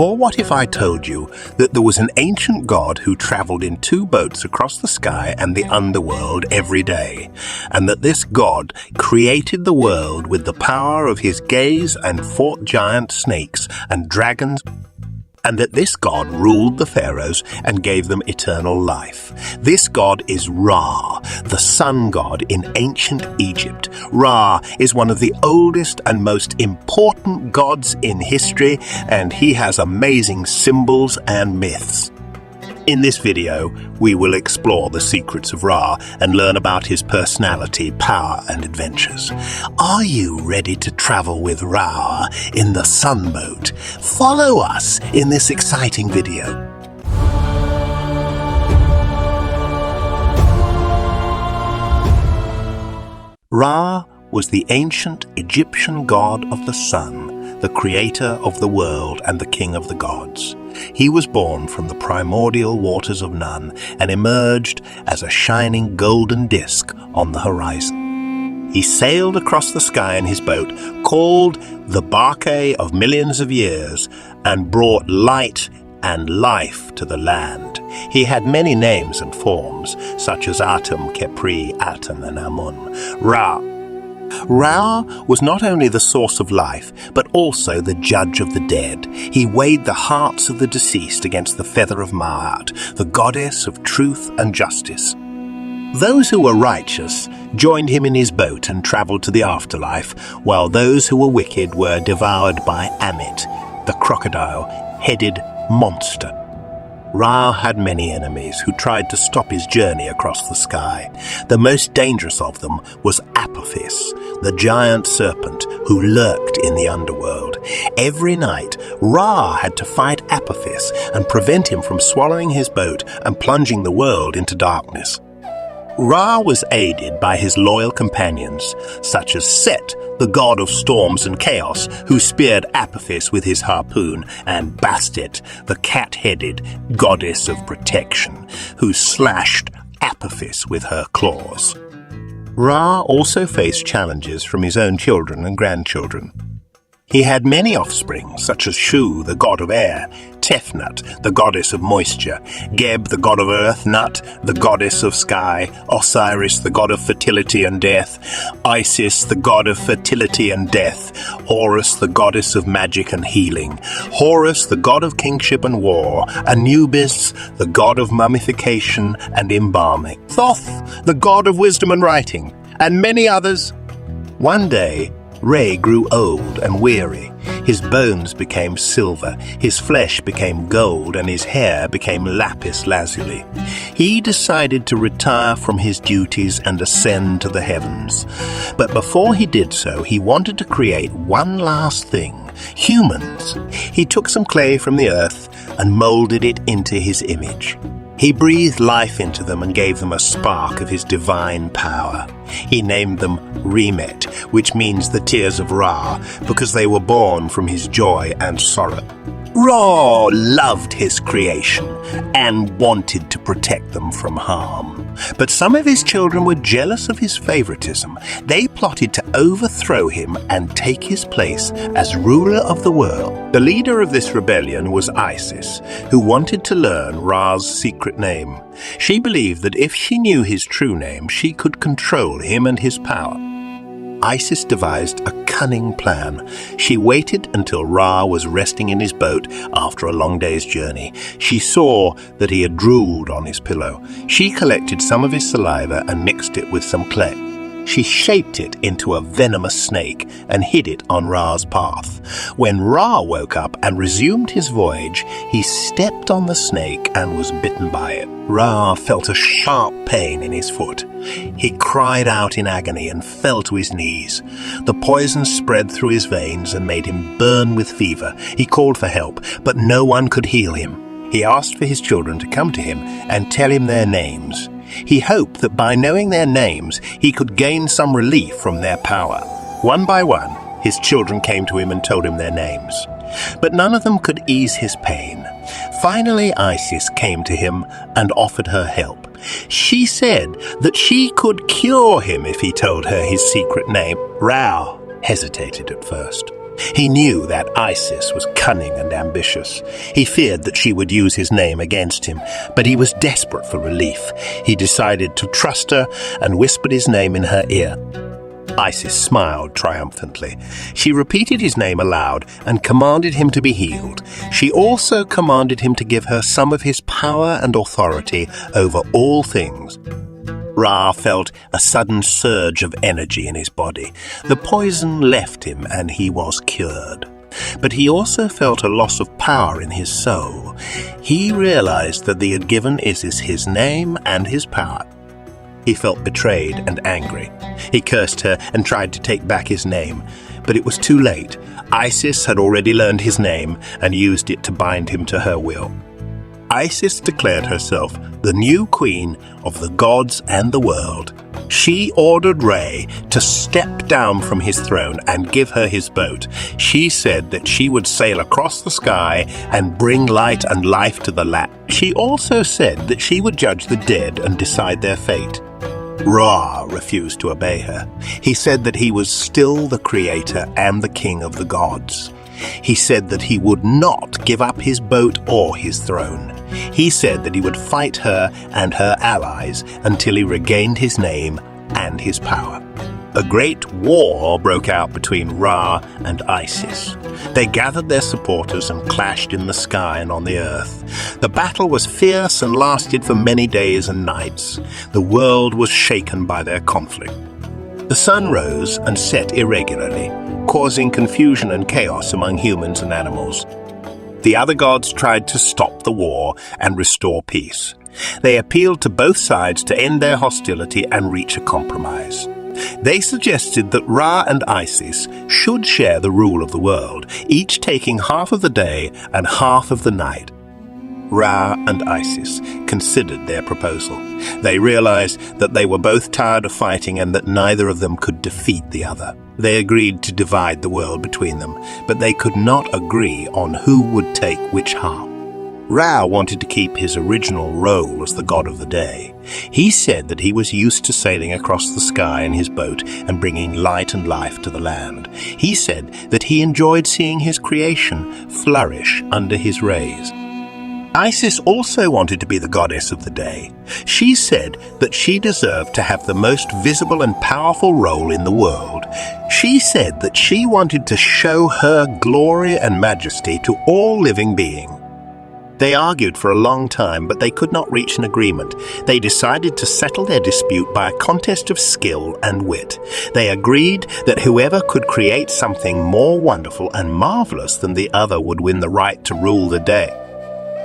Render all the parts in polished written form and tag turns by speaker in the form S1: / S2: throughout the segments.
S1: Or what if I told you that there was an ancient god who traveled in 2 boats across the sky and the underworld every day, and that this god created the world with the power of his gaze and fought giant snakes and dragons, and that this god ruled the pharaohs and gave them eternal life? This god is Ra, the sun god in ancient Egypt. Ra is one of the oldest and most important gods in history, and he has amazing symbols and myths. In this video, we will explore the secrets of Ra and learn about his personality, power, and adventures. Are you ready to travel with Ra in the sun boat? Follow us in this exciting video. Ra was the ancient Egyptian god of the sun, the creator of the world and the king of the gods. He was born from the primordial waters of Nun and emerged as a shining golden disk on the horizon. He sailed across the sky in his boat, called the Barque of millions of years, and brought light and life to the land. He had many names and forms, such as Atum, Khepri, Atum, and Amun-Ra. Ra was not only the source of life, but also the judge of the dead. He weighed the hearts of the deceased against the feather of Ma'at, the goddess of truth and justice. Those who were righteous joined him in his boat and traveled to the afterlife, while those who were wicked were devoured by Amit, the crocodile-headed monster. Ra had many enemies who tried to stop his journey across the sky. The most dangerous of them was Apophis, the giant serpent who lurked in the underworld. Every night, Ra had to fight Apophis and prevent him from swallowing his boat and plunging the world into darkness. Ra was aided by his loyal companions, such as Set, the god of storms and chaos, who speared Apophis with his harpoon, and Bastet, the cat-headed goddess of protection, who slashed Apophis with her claws. Ra also faced challenges from his own children and grandchildren. He had many offspring, such as Shu, the god of air, Tefnut, the goddess of moisture, Geb, the god of earth, Nut, the goddess of sky, Osiris, the god of fertility and death, Isis, the god of fertility and death, Horus, the goddess of magic and healing, Horus, the god of kingship and war, Anubis, the god of mummification and embalming, Thoth, the god of wisdom and writing, and many others. One day, Re grew old and weary. His bones became silver, his flesh became gold, and his hair became lapis lazuli. He decided to retire from his duties and ascend to the heavens. But before he did so, he wanted to create one last thing: humans. He took some clay from the earth and molded it into his image. He breathed life into them and gave them a spark of his divine power. He named them Remet, which means the tears of Ra, because they were born from his joy and sorrow. Ra loved his creation and wanted to protect them from harm. But some of his children were jealous of his favoritism. They plotted to overthrow him and take his place as ruler of the world. The leader of this rebellion was Isis, who wanted to learn Ra's secret name. She believed that if she knew his true name, she could control him and his power. Isis devised a cunning plan. She waited until Ra was resting in his boat after a long day's journey. She saw that he had drooled on his pillow. She collected some of his saliva and mixed it with some clay. She shaped it into a venomous snake and hid it on Ra's path. When Ra woke up and resumed his voyage, he stepped on the snake and was bitten by it. Ra felt a sharp pain in his foot. He cried out in agony and fell to his knees. The poison spread through his veins and made him burn with fever. He called for help, but no one could heal him. He asked for his children to come to him and tell him their names. He hoped that by knowing their names, he could gain some relief from their power. One by one, his children came to him and told him their names. But none of them could ease his pain. Finally, Isis came to him and offered her help. She said that she could cure him if he told her his secret name. Ra hesitated at first. He knew that Isis was cunning and ambitious. He feared that she would use his name against him, but he was desperate for relief. He decided to trust her and whispered his name in her ear. Isis smiled triumphantly. She repeated his name aloud and commanded him to be healed. She also commanded him to give her some of his power and authority over all things. Ra felt a sudden surge of energy in his body. The poison left him and he was cured. But he also felt a loss of power in his soul. He realized that he had given Isis his name and his power. He felt betrayed and angry. He cursed her and tried to take back his name, but it was too late. Isis had already learned his name and used it to bind him to her will. Isis declared herself the new queen of the gods and the world. She ordered Ra to step down from his throne and give her his boat. She said that she would sail across the sky and bring light and life to the land. She also said that she would judge the dead and decide their fate. Ra refused to obey her. He said that he was still the creator and the king of the gods. He said that he would not give up his boat or his throne. He said that he would fight her and her allies until he regained his name and his power. A great war broke out between Ra and Isis. They gathered their supporters and clashed in the sky and on the earth. The battle was fierce and lasted for many days and nights. The world was shaken by their conflict. The sun rose and set irregularly, causing confusion and chaos among humans and animals. The other gods tried to stop the war and restore peace. They appealed to both sides to end their hostility and reach a compromise. They suggested that Ra and Isis should share the rule of the world, each taking half of the day and half of the night. Ra and Isis considered their proposal. They realized that they were both tired of fighting and that neither of them could defeat the other. They agreed to divide the world between them, but they could not agree on who would take which half. Ra wanted to keep his original role as the god of the day. He said that he was used to sailing across the sky in his boat and bringing light and life to the land. He said that he enjoyed seeing his creation flourish under his rays. Isis also wanted to be the goddess of the day. She said that she deserved to have the most visible and powerful role in the world. She said that she wanted to show her glory and majesty to all living beings. They argued for a long time, but they could not reach an agreement. They decided to settle their dispute by a contest of skill and wit. They agreed that whoever could create something more wonderful and marvelous than the other would win the right to rule the day.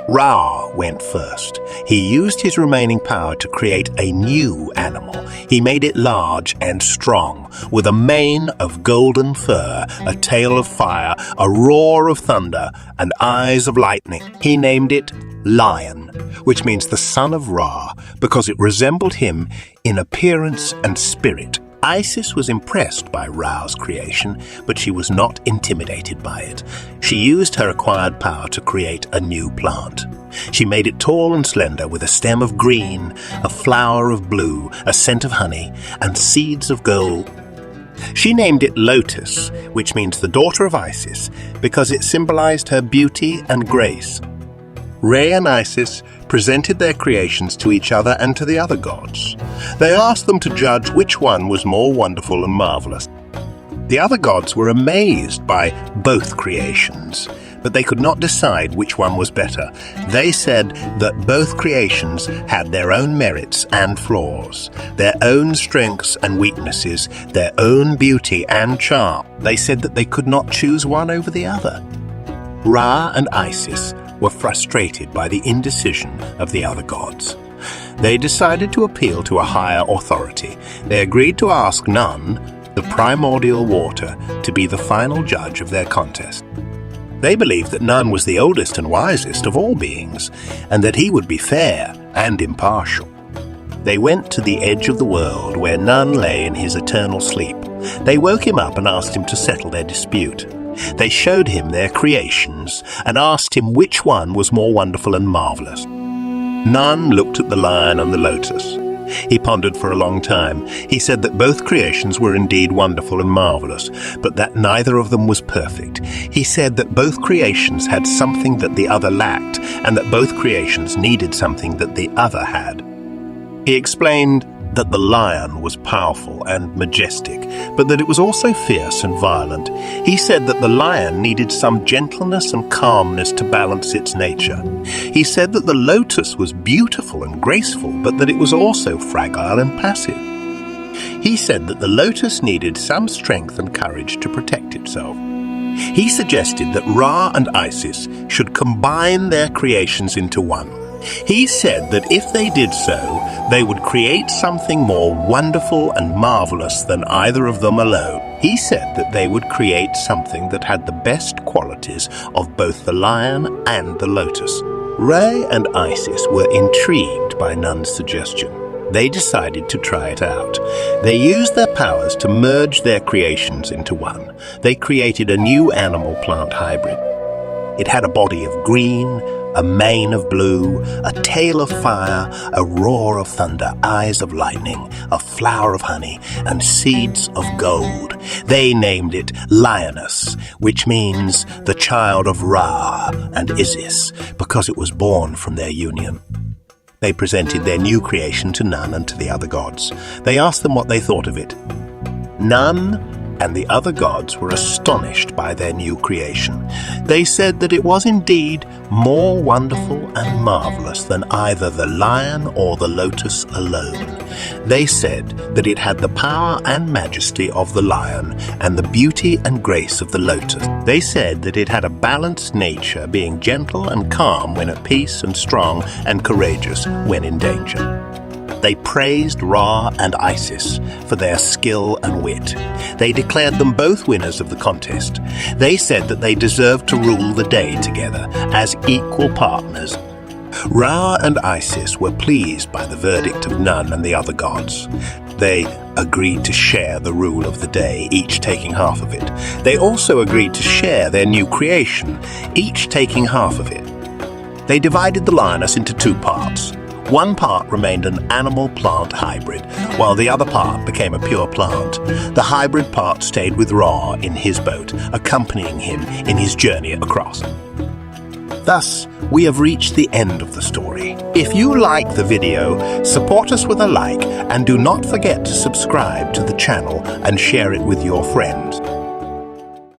S1: Ra went first. He used his remaining power to create a new animal. He made it large and strong, with a mane of golden fur, a tail of fire, a roar of thunder, and eyes of lightning. He named it Lion, which means the son of Ra, because it resembled him in appearance and spirit. Isis was impressed by Ra's creation, but she was not intimidated by it. She used her acquired power to create a new plant. She made it tall and slender, with a stem of green, a flower of blue, a scent of honey, and seeds of gold. She named it Lotus, which means the daughter of Isis, because it symbolized her beauty and grace. Ra and Isis presented their creations to each other and to the other gods. They asked them to judge which one was more wonderful and marvelous. The other gods were amazed by both creations, but they could not decide which one was better. They said that both creations had their own merits and flaws, their own strengths and weaknesses, their own beauty and charm. They said that they could not choose one over the other. Ra and Isis were frustrated by the indecision of the other gods. They decided to appeal to a higher authority. They agreed to ask Nun, the primordial water, to be the final judge of their contest. They believed that Nun was the oldest and wisest of all beings, and that he would be fair and impartial. They went to the edge of the world where Nun lay in his eternal sleep. They woke him up and asked him to settle their dispute. They showed him their creations and asked him which one was more wonderful and marvelous. Nun looked at the lion and the lotus. He pondered for a long time. He said that both creations were indeed wonderful and marvelous, but that neither of them was perfect. He said that both creations had something that the other lacked, and that both creations needed something that the other had. He explained that the lion was powerful and majestic, but that it was also fierce and violent. He said that the lion needed some gentleness and calmness to balance its nature. He said that the lotus was beautiful and graceful, but that it was also fragile and passive. He said that the lotus needed some strength and courage to protect itself. He suggested that Ra and Isis should combine their creations into one. He said that if they did so, they would create something more wonderful and marvelous than either of them alone. He said that they would create something that had the best qualities of both the lion and the lotus. Ra and Isis were intrigued by Nun's suggestion. They decided to try it out. They used their powers to merge their creations into one. They created a new animal-plant hybrid. It had a body of green, a mane of blue, a tail of fire, a roar of thunder, eyes of lightning, a flower of honey, and seeds of gold. They named it Lioness, which means the child of Ra and Isis, because it was born from their union. They presented their new creation to Nun and to the other gods. They asked them what they thought of it. Nun and the other gods were astonished by their new creation. They said that it was indeed more wonderful and marvelous than either the lion or the lotus alone. They said that it had the power and majesty of the lion and the beauty and grace of the lotus. They said that it had a balanced nature, being gentle and calm when at peace and strong and courageous when in danger. They praised Ra and Isis for their skill and wit. They declared them both winners of the contest. They said that they deserved to rule the day together as equal partners. Ra and Isis were pleased by the verdict of Nun and the other gods. They agreed to share the rule of the day, each taking half of it. They also agreed to share their new creation, each taking half of it. They divided the lioness into two parts. One part remained an animal-plant hybrid, while the other part became a pure plant. The hybrid part stayed with Ra in his boat, accompanying him in his journey across. Thus, we have reached the end of the story. If you like the video, support us with a like, and do not forget to subscribe to the channel and share it with your friends.